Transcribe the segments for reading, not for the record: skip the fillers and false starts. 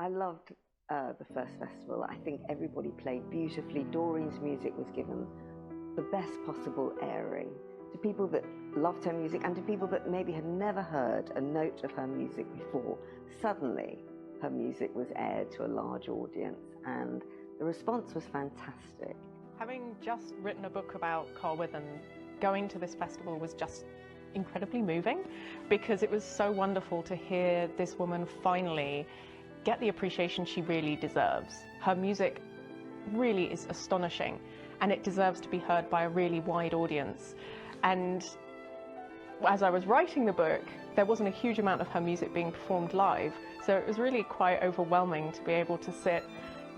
I loved the first festival. I think everybody played beautifully. Doreen's music was given the best possible airing to people that loved her music and to people that maybe had never heard a note of her music before. Suddenly, her music was aired to a large audience and the response was fantastic. Having just written a book about Carwithen, going to this festival was just incredibly moving because it was so wonderful to hear this woman finally get the appreciation she really deserves. Her music really is astonishing and it deserves to be heard by a really wide audience. And as I was writing the book, there wasn't a huge amount of her music being performed live, so it was really quite overwhelming to be able to sit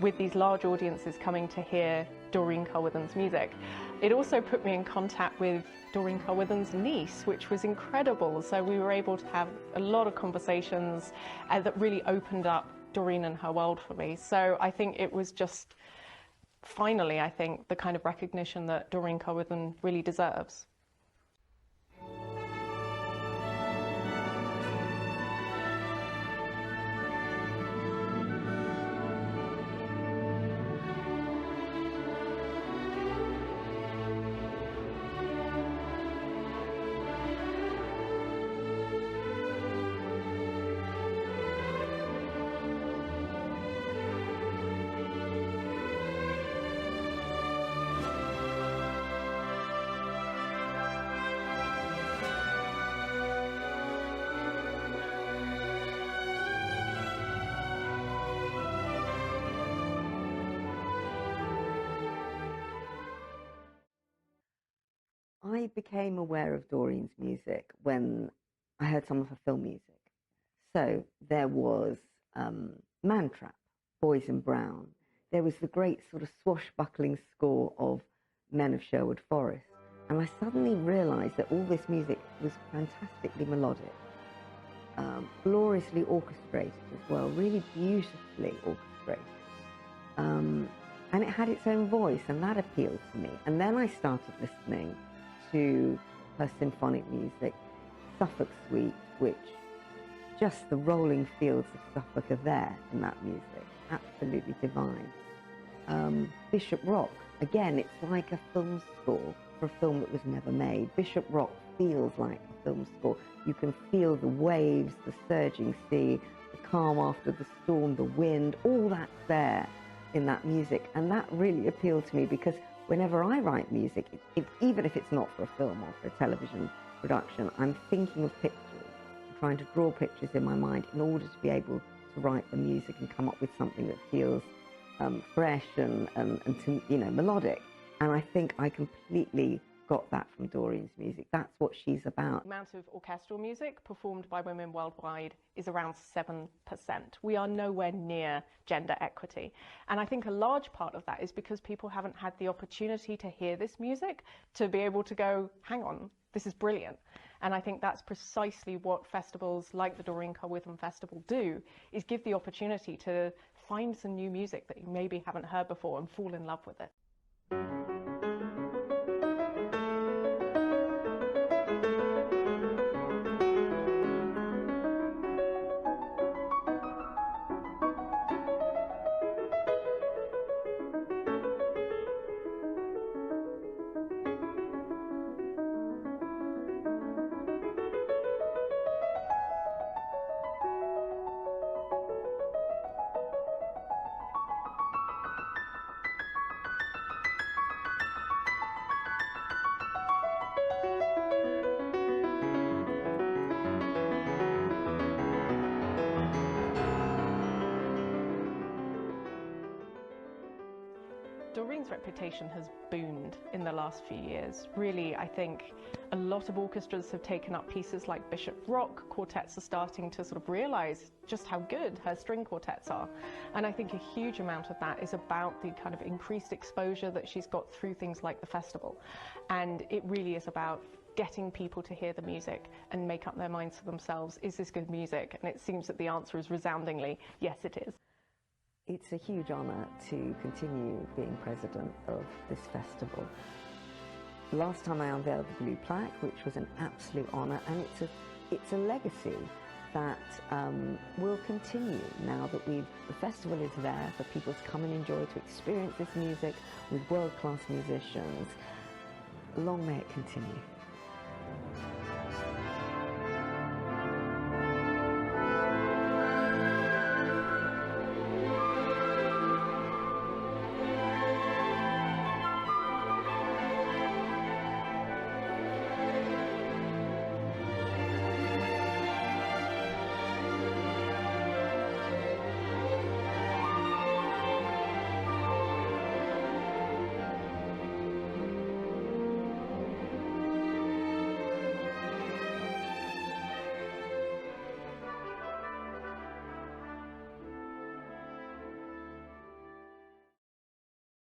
with these large audiences coming to hear Doreen Carwithen's music. It also put me in contact with Doreen Carwithen's niece, which was incredible. So we were able to have a lot of conversations that really opened up Doreen and her world for me. So I think it was just, finally, I think, the kind of recognition that Doreen Carwithen really deserves. I became aware of Doreen's music when I heard some of her film music. So there was Man Trap, Boys in Brown. There was the great sort of swashbuckling score of Men of Sherwood Forest. And I suddenly realised that all this music was fantastically melodic, gloriously orchestrated as well, really beautifully orchestrated. And it had its own voice, and that appealed to me. And then I started listening to her symphonic music, Suffolk Suite, which just the rolling fields of Suffolk are there in that music, absolutely divine. Bishop Rock, again, it's like a film score for a film that was never made. Bishop Rock feels like a film score. You can feel the waves, the surging sea, the calm after the storm, the wind, all that's there in that music. And that really appealed to me because whenever I write music, even if it's not for a film or for a television production, I'm thinking of pictures, I'm trying to draw pictures in my mind in order to be able to write the music and come up with something that feels fresh and melodic. And I think I completely got that from Doreen's music. That's what she's about. The amount of orchestral music performed by women worldwide is around 7%. We are nowhere near gender equity. And I think a large part of that is because people haven't had the opportunity to hear this music, to be able to go, hang on, this is brilliant. And I think that's precisely what festivals like the Doreen Carwithen Festival do, is give the opportunity to find some new music that you maybe haven't heard before and fall in love with it. Doreen's reputation has boomed in the last few years. Really, I think a lot of orchestras have taken up pieces like Bishop Rock. Quartets are starting to sort of realise just how good her string quartets are. And I think a huge amount of that is about the kind of increased exposure that she's got through things like the festival. And it really is about getting people to hear the music and make up their minds for themselves. Is this good music? And it seems that the answer is resoundingly, yes, it is. It's a huge honour to continue being president of this festival. Last time I unveiled the blue plaque, which was an absolute honour, and it's a legacy that will continue now that the festival is there for people to come and enjoy, to experience this music with world-class musicians. Long may it continue.